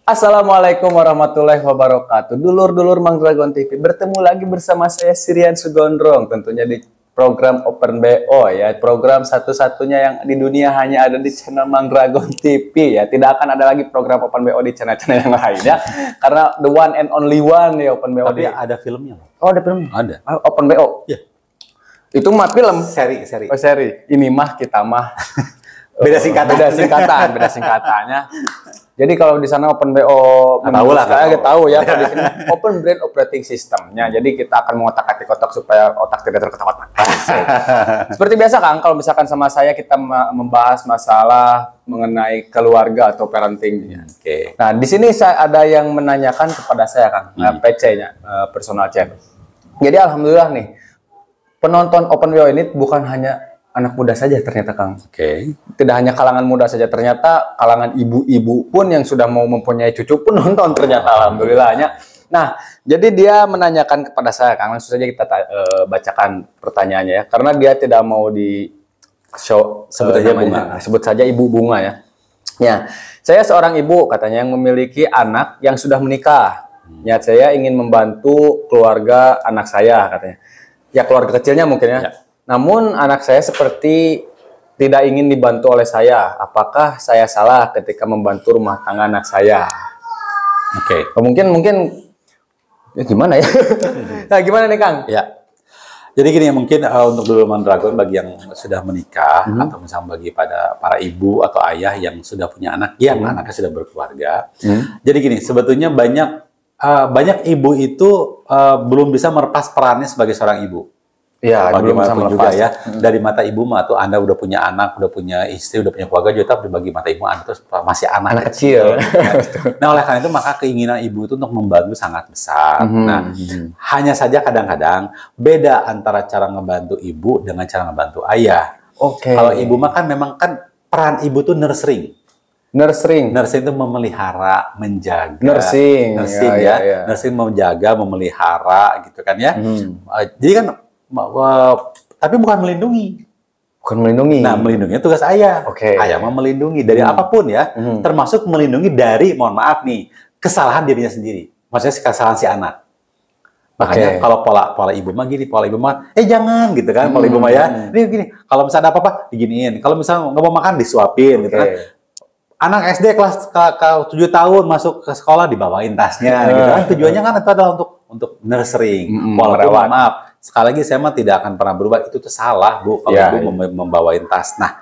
Assalamualaikum warahmatullahi wabarakatuh. Dulur-dulur Mang Dragon TV, bertemu lagi bersama saya Sirian Sugondrong, tentunya di program Open BO ya, program satu-satunya yang di dunia hanya ada di channel Mang Dragon TV ya. Tidak akan ada lagi program Open BO di channel-channel yang lain ya, karena the one and only one ya Open BO. Tapi ada filmnya loh. Oh, ada film? Ada. Open BO? Iya. Itu mah film? Seri. Oh, seri. Ini mah kita mah. Beda singkatan. Beda singkatannya. Jadi kalau di sana Open BO, tahu lah, saya tahu ya. Kalau di sini Open Brain Operating Systemnya. Jadi kita akan mengotak-atik otak supaya otak tidak terkotak-kotak. Seperti biasa Kang, kalau misalkan sama saya kita membahas masalah mengenai keluarga atau parenting. Oke. Nah di sini saya ada yang menanyakan kepada saya Kang, PC-nya, personal chat. Jadi alhamdulillah nih, penonton Open BO ini bukan hanya anak muda saja ternyata Kang. Oke. Tidak hanya kalangan muda saja, ternyata kalangan ibu-ibu pun yang sudah mau mempunyai cucu pun nonton ternyata, alhamdulillahnya. Nah, jadi dia menanyakan kepada saya Kang, langsung saja kita bacakan pertanyaannya ya, karena dia tidak mau di show sebut saja Bunga. Sebut saja Ibu Bunga ya. Ya, saya seorang ibu katanya yang memiliki anak yang sudah menikah. Niat saya ingin membantu keluarga anak saya katanya. Ya keluarga kecilnya mungkin ya. Namun anak saya seperti tidak ingin dibantu oleh saya. Apakah saya salah ketika membantu rumah tangga anak saya? Oke. Mungkin ya gimana ya? Nah, gimana nih Kang? Ya. Jadi gini, mungkin untuk dulu Dragon bagi yang sudah menikah atau misalnya bagi pada para ibu atau ayah yang sudah punya anak yang anaknya sudah berkeluarga. Jadi gini, sebetulnya banyak ibu itu belum bisa melepas perannya sebagai seorang ibu. Ya, bagaimanapun juga ya, dari mata ibu mah tuh Anda udah punya anak, udah punya istri, udah punya keluarga juga, tapi bagi mata ibu Anda tuh masih anak kecil. Nah, oleh karena itu maka keinginan ibu itu untuk membantu sangat besar. Nah, hanya saja kadang-kadang beda antara cara ngebantu ibu dengan cara ngebantu ayah. Oke. Kalau ibu mah kan memang kan peran ibu tuh nursing. Nursing itu memelihara, menjaga. Nursing ya. Nursing menjaga, memelihara gitu kan ya. Jadi kan tapi bukan melindungi. Nah, melindungi tugas ayah. Ayah mah melindungi dari apapun ya, termasuk melindungi dari, mohon maaf nih, kesalahan dirinya sendiri. Maksudnya kesalahan si anak. Makanya kalau pola ibu mah gini, jangan gitu kan, pola ibu mah ya. Ini gini, kalau misalnya ada apa-apa diginiin. Kalau misalnya nggak mau makan disuapin gitu kan. Anak SD kelas 7 tahun masuk ke sekolah dibawain tasnya gitu kan. Tujuannya kan itu adalah untuk nurturing. Walaupun maaf, sekali lagi saya mah tidak akan pernah berubah, itu tuh salah Bu kalau ibu membawain tas. Nah,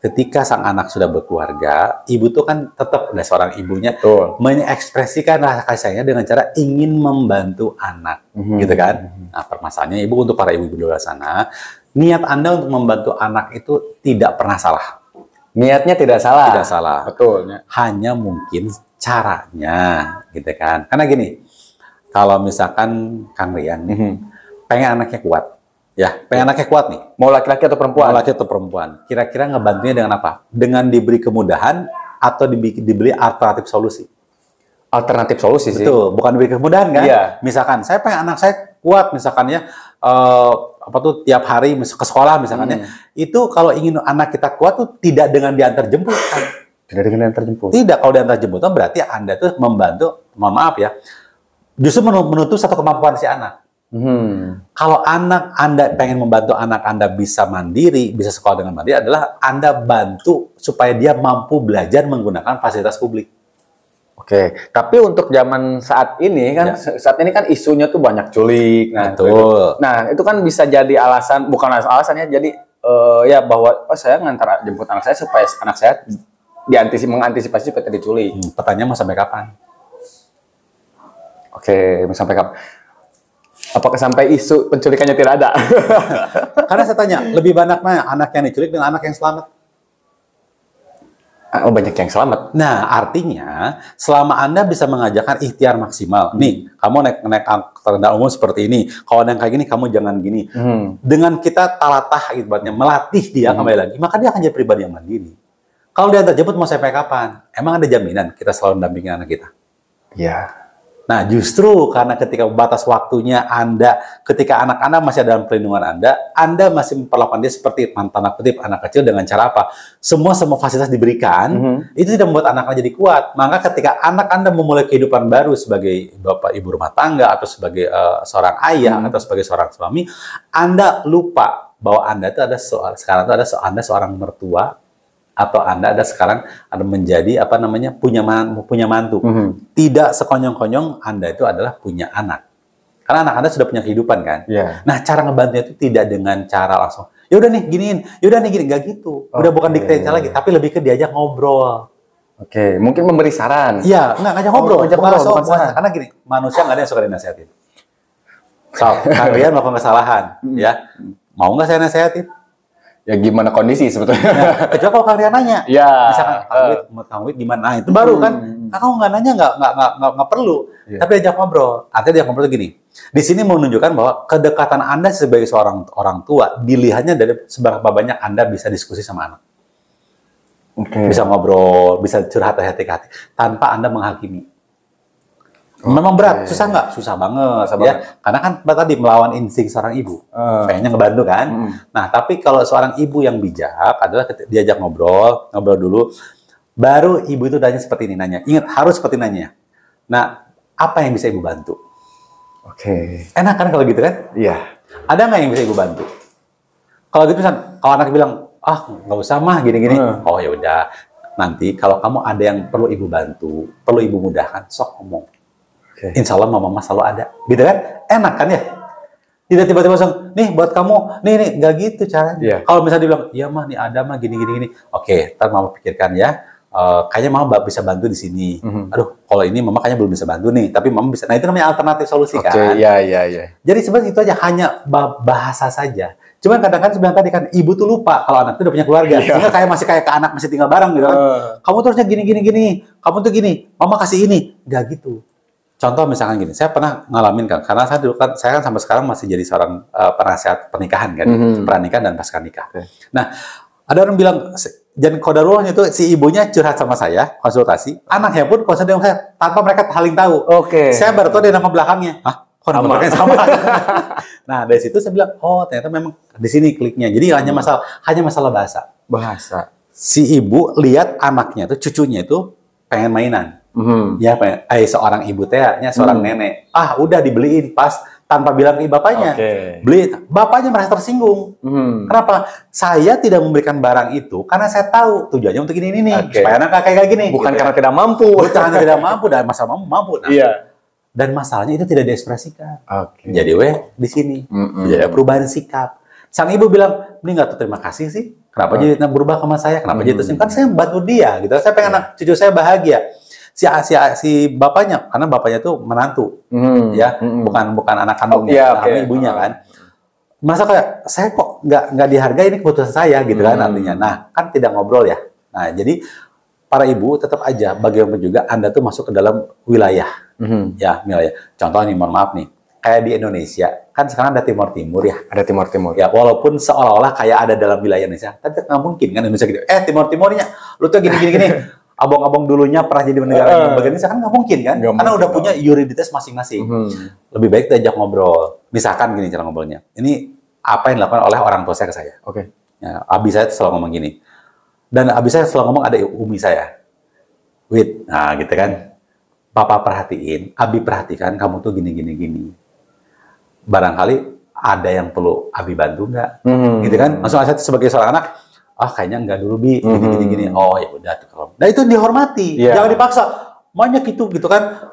ketika sang anak sudah berkeluarga, ibu tuh kan tetap ada seorang ibunya mengekspresikan rasa kasih sayangnya dengan cara ingin membantu anak, gitu kan? Nah, permasalahannya ibu, untuk para ibu di luar sana, niat Anda untuk membantu anak itu tidak pernah salah. Niatnya tidak salah. Tidak salah. Betul. Hanya mungkin caranya, gitu kan? Karena gini, kalau misalkan Kang Rian pengen anaknya kuat, pengen anaknya kuat nih. Mau laki-laki atau perempuan? Mau laki atau perempuan. Kira-kira ngebantunya dengan apa? Dengan diberi kemudahan atau diberi alternatif solusi? Alternatif solusi sih. Betul, bukan diberi kemudahan kan? Iya. Misalkan saya pengen anak saya kuat, misalkan ya, tiap hari ke sekolah misalkan ya. Itu kalau ingin anak kita kuat tuh tidak dengan diantar jemput kan? Tidak dengan diantar jemput. Tidak, kalau diantar jemput berarti Anda tuh membantu, mohon maaf ya, justru menutup satu kemampuan si anak. Kalau anak Anda pengen membantu anak Anda bisa mandiri, bisa sekolah dengan mandiri, adalah Anda bantu supaya dia mampu belajar menggunakan fasilitas publik. Tapi untuk zaman saat ini kan, saat ini kan isunya tuh banyak culik. Nah, betul. Nah, itu kan bisa jadi alasan, bukan alasannya, jadi ya bahwa saya ngantar jemput anak saya supaya anak saya mengantisipasi supaya tidak diculik. Pertanyaan mau sampai kapan? Sampai kapan? Apakah sampai isu penculikannya tidak ada? Karena saya tanya, lebih banyak mana anak yang diculik dengan anak yang selamat? Oh, banyak yang selamat. Nah, artinya selama Anda bisa mengajarkan ikhtiar maksimal. Nih, kamu naik kendaraan umum seperti ini. Kalau yang kayak gini, kamu jangan gini. Dengan kita talatah, ibaratnya melatih dia kembali lagi, maka dia akan jadi pribadi yang mandiri. Kalau dia terjemput mau sampai kapan? Emang ada jaminan kita selalu mendampingi anak kita? Iya. Nah, justru karena ketika batas waktunya ketika anak-anak masih dalam perlindungan Anda masih memperlakukan dia seperti tanda kutip anak kecil dengan cara apa? Semua fasilitas diberikan, itu tidak membuat anak-anak jadi kuat. Maka ketika anak Anda memulai kehidupan baru sebagai bapak ibu rumah tangga atau sebagai seorang ayah atau sebagai seorang suami, Anda lupa bahwa Anda itu sekarang Anda seorang mertua, atau Anda sekarang menjadi punya mantu. Tidak sekonyong-konyong Anda itu adalah punya anak. Karena anak Anda sudah punya kehidupan kan. Yeah. Nah, cara ngebantunya itu tidak dengan cara langsung, ya udah nih giniin, ya udah nih gini, nggak gitu. Udah bukan diktator lagi, tapi lebih ke diajak ngobrol. Oke, mungkin memberi saran. Iya, ngajak ngobrol. Karena gini, manusia nggak ada yang suka dinasihatin. Kalian melakukan kesalahan, ya. Mau nggak saya nasihatin? Ya gimana kondisi sebetulnya. Nah, kecuali kalau kalian nanya, misalkan Kang Wid gimana, nah itu baru kan. Kalau nggak nanya nggak perlu. Tapi ajak ngobrol. Artinya dia ngobrol gini. Di sini menunjukkan bahwa kedekatan Anda sebagai seorang orang tua dilihatnya dari seberapa banyak Anda bisa diskusi sama anak. Bisa ngobrol, bisa curhat hati-hati tanpa Anda menghakimi. Memang berat, susah nggak? Susah banget, ya. Karena kan tadi melawan insting seorang ibu, pengennya ngebantu kan. Nah, tapi kalau seorang ibu yang bijak adalah diajak ngobrol dulu, baru ibu itu tanya seperti ini, nanya. Ingat, harus seperti nanya. Nah, apa yang bisa ibu bantu? Enak kan kalau gitu kan? Iya. Ada nggak yang bisa ibu bantu? Kalau gitu kalau anak bilang, nggak usah mah gini-gini. Oh ya udah, nanti kalau kamu ada yang perlu ibu bantu, perlu ibu mudahkan, sok ngomong. Insya Allah mama selalu ada, gitu kan? Enak kan ya? Tidak tiba-tiba langsung, nih buat kamu, nih nggak gitu caranya. Kalau misalnya dibilang, iya mah nih ada mah gini. Oke, ntar mama pikirkan ya. Kayaknya mama bisa bantu di sini. Aduh, kalau ini mama kayaknya belum bisa bantu nih, tapi mama bisa. Nah itu namanya alternatif solusi kan? Iya. Jadi sebenarnya itu aja hanya bahasa saja. Cuman kadang-kadang sebenarnya tadi kan ibu tuh lupa kalau anak itu udah punya keluarga, sehingga masih kayak ke anak masih tinggal bareng gitu kan. Kamu terusnya gini, kamu tuh gini, mama kasih ini, nggak gitu. Contoh misalkan gini, saya pernah ngalamin kan, karena saya kan sampai sekarang masih jadi seorang penasihat pernikahan kan, pernikahan dan pasca nikah. Nah, ada orang bilang, dan kodarullahnya itu si ibunya curhat sama saya, konsultasi, anaknya pun konsultasi sama saya, tanpa mereka saling tahu. Saya baru tahu dia nama belakangnya. Kok nama belakangnya sama? Nah, dari situ saya bilang, oh ternyata memang di sini kliknya. Jadi hanya masalah bahasa. Si ibu lihat anaknya itu, cucunya itu pengen mainan. Ya, seorang ibu seorang nenek. Udah dibeliin pas tanpa bilang ke bapaknya. Beli, bapaknya merasa tersinggung. Kenapa? Saya tidak memberikan barang itu karena saya tahu tujuannya untuk ini supaya anak kayak gini. Bukan karena tidak mampu. Bukan karena tidak mampu dan masalah mampu. Nah, dan masalahnya itu tidak diekspresikan. Jadi di sini. Jadi ada perubahan sikap. Sang ibu bilang, ini nggak tuh terima kasih sih. Kenapa jadi berubah sama saya? Kenapa jadi tersinggung? Kan saya bantu dia gitu. Saya pengen anak cucu saya bahagia. Si bapaknya, karena bapaknya itu menantu, bukan anak kandungnya, ibunya kan. Masa kayak saya kok nggak dihargai, ini keputusan saya gitu kan artinya. Nah, kan tidak ngobrol ya. Nah, jadi para ibu tetap aja bagaimanapun juga Anda tuh masuk ke dalam wilayah, wilayah. Contoh nih, mohon maaf nih, kayak di Indonesia kan sekarang ada Timur Timur ya. Ada Timur Timur. Ya, walaupun seolah-olah kayak ada dalam wilayah Indonesia, tapi nggak mungkin kan Indonesia gitu. Timur Timurnya, lu tuh gini. Abang-abang dulunya pernah jadi negara yang bagian ini, kan nggak mungkin kan? Karena udah punya yuriditas masing-masing. Lebih baik diajak ngobrol. Misalkan gini cara ngobrolnya. Ini apa yang dilakukan oleh orang tua saya ke saya. Ya, abi saya selalu ngomong gini. Dan abi saya selalu ngomong ada umi saya. Wid, nah gitu kan. Papa perhatiin, abi perhatikan kamu tuh gini. Barangkali ada yang perlu abi bantu nggak? Gitu kan? Langsung saya sebagai seorang anak, kayaknya enggak dulu bi, gini. Oh ya udah tuh. Nah itu dihormati, jangan dipaksa. Banyak gitu kan.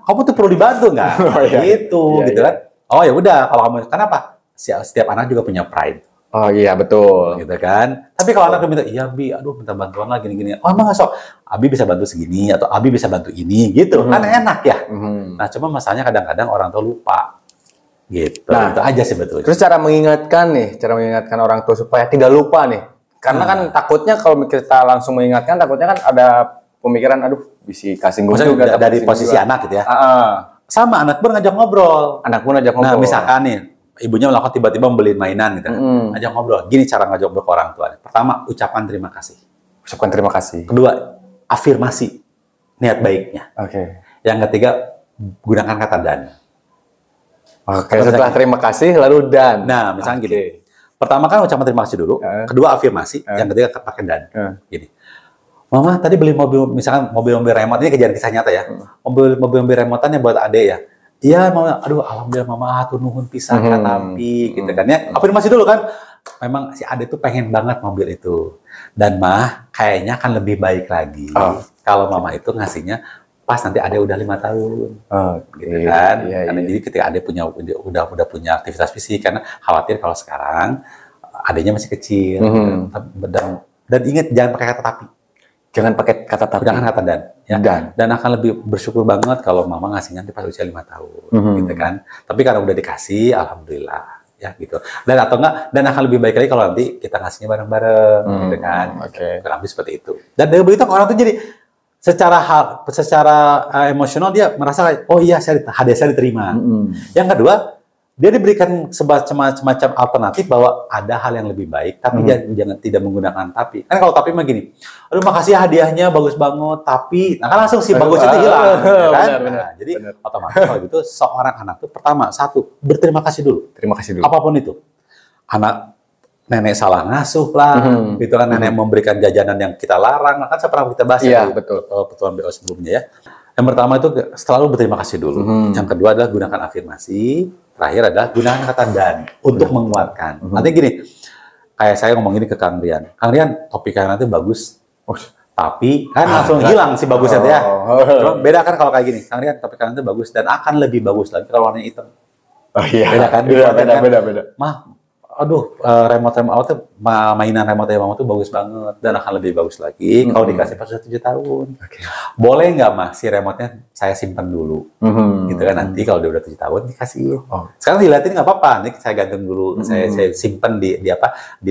Kamu tuh perlu dibantu nggak? Gitu kan. Oh ya udah, kalau kamu kenapa? Setiap anak juga punya pride. Oh iya betul. Gitu kan. Tapi kalau anak minta, iya bi, minta bantuan lah gini. Oh emang nggak sok? Abi bisa bantu segini atau Abi bisa bantu ini, gitu. Kan enak ya. Nah cuma masalahnya kadang-kadang orang tua lupa. Gitu. Nah, itu aja sebetulnya. Terus cara mengingatkan orang tua supaya tidak lupa nih. Karena kan takutnya kalau kita langsung mengingatkan, takutnya kan ada pemikiran, bisa kasih juga. Dari posisi juga. Anak gitu ya. Sama, anak pun ngajak ngobrol. Nah, misalkan nih, ibunya melakukan tiba-tiba membeliin mainan gitu. Ngajak ngobrol. Gini cara ngajak ngobrol ke orang tua. Pertama, ucapkan terima kasih. Ucapkan terima kasih. Kedua, afirmasi niat baiknya. Yang ketiga, gunakan kata dan. Oke, setelah terima kasih lalu dan. Nah, misalnya gini. Pertama kan ucapan terima kasih dulu, kedua afirmasi, yang ketiga pakai dan. Gini. Mama tadi beli mobil, misalkan mobil remote, ini kejadian kisah nyata ya. Mobil remote-nya buat adek ya. Iya, Mama. Aduh, alhamdulillah Mama atur nuhun pisan tapi gitu kan ya. Afirmasi dulu kan. Memang si adek tuh pengen banget mobil itu. Dan Mah, kayaknya akan lebih baik lagi kalau Mama itu ngasihnya pas nanti adek udah 5 tahun. Gitu kan. Karena jadi ketika adek udah punya aktivitas fisik, karena khawatir kalau sekarang adeknya masih kecil. Dan ingat jangan pakai kata tapi. Jangan pakai kata tapi. Jangan kata dan. Ya. Dan akan lebih bersyukur banget kalau Mama ngasihnya nanti pas usia 5 tahun. Gitu kan. Tapi karena udah dikasih, alhamdulillah. Ya gitu. Dan atau enggak, dan akan lebih baik lagi kalau nanti kita ngasihnya bareng-bareng. Gitu kan. Kurang lebih seperti itu. Dan dari begitu orang tuh jadi secara emosional dia merasa, oh iya hadiah saya diterima. Yang kedua, dia diberikan semacam alternatif bahwa ada hal yang lebih baik, tapi jangan tidak menggunakan tapi. Kan kalau tapi mah gini, aduh makasih hadiahnya bagus banget, tapi, nah kan langsung si bagus itu hilang, ya kan? Jadi otomatis kalau gitu seorang anak tuh pertama berterima kasih dulu. Terima kasih dulu. Apapun itu, nenek salah ngasuh lah, gitu kan nenek memberikan jajanan yang kita larang, kan pernah kita bahas ya, pertemuan BO sebelumnya ya. Yang pertama itu selalu berterima kasih dulu. Yang kedua adalah gunakan afirmasi. Terakhir adalah gunakan kata dan untuk menguatkan. Nanti gini, kayak saya ngomong ini ke Kang Rian. Kang Rian, topik kalian nanti bagus. Tapi kan langsung hilang si bagusnya ya. Beda kan kalau kayak gini. Kang Rian, topik kalian nanti bagus dan akan lebih bagus lagi kalau warnanya hitam. Beda kan? Beda. Aduh, mainan remote Mama tuh bagus banget dan akan lebih bagus lagi kalau dikasih pas sudah 7 tahun. Boleh nggak Mah si remote-nya saya simpan dulu, gitu kan nanti kalau dia udah 7 tahun dikasih. Sekarang dilihatin nggak apa-apa, nih saya gantung dulu, saya simpan di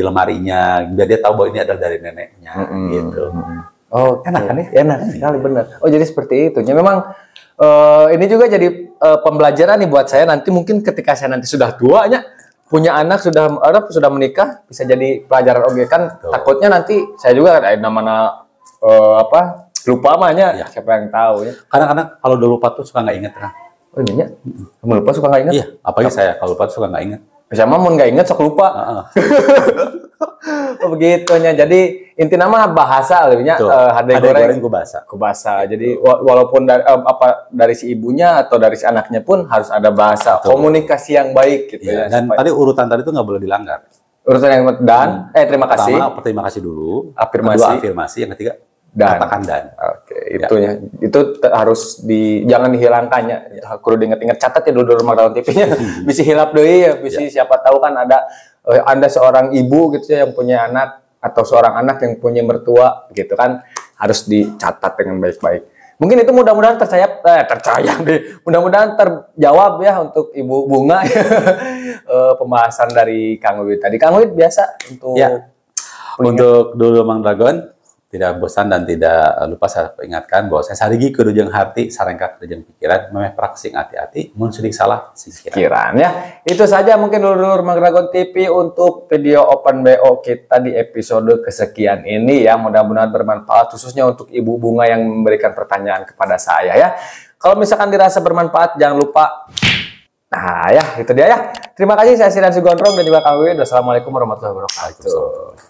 lemarinya biar dia tahu bahwa ini adalah dari neneknya, gitu. Enak kan ya? Enak sekali benar. jadi seperti itu. Ya memang ini juga jadi pembelajaran nih buat saya nanti mungkin ketika saya nanti sudah tuanya. Punya anak sudah menikah bisa jadi pelajaran kan takutnya nanti saya juga kan namanya lupa mahnya siapa yang tahu ya. Kadang-kadang kalau udah lupa tuh suka nggak inget kan. Iya. Kamu lupa suka nggak inget? Iya, apalagi saya kalau lupa tuh suka nggak inget. Sama mau nggak inget sok lupa. Begitunya. Jadi inti nama bahasa lebihnya hade goreng ku bahasa. Jadi walaupun dari si ibunya atau dari si anaknya pun harus ada bahasa. Komunikasi yang baik gitu ya. Dan tadi urutan tadi itu nggak boleh dilanggar. Urutan yang dan terima kasih. Pertama terima kasih dulu. Afirmasi. Kedua afirmasi. Yang ketiga katakan dan. Itunya. Itu harus jangan dihilangkannya. Kudu diingat-ingat, catat ya dulu rumah dalam TV-nya. Bisa hilap deui ya, bisa siapa tahu kan ada Anda seorang ibu gitu ya yang punya anak atau seorang anak yang punya mertua gitu kan, harus dicatat dengan baik-baik. Mungkin itu mudah-mudahan mudah-mudahan terjawab ya untuk Ibu Bunga pembahasan dari Kang Wid tadi. Kang Wid biasa untuk dulu Mang Dragon tidak bosan dan tidak lupa saya ingatkan bahwa saya sarigi kedujeng hati sarengka kedujeng pikiran memeh praksing hati-hati mun sudik salah pikiran ya. Itu saja mungkin dulur Mang Dragon TV untuk video Open BO kita di episode kesekian ini ya. Mudah-mudahan bermanfaat khususnya untuk Ibu Bunga yang memberikan pertanyaan kepada saya ya. Kalau misalkan dirasa bermanfaat jangan lupa. Nah ya itu dia ya. Terima kasih, saya Sidan Sugondrong dan juga Kang Wiwin. Wassalamualaikum warahmatullahi wabarakatuh.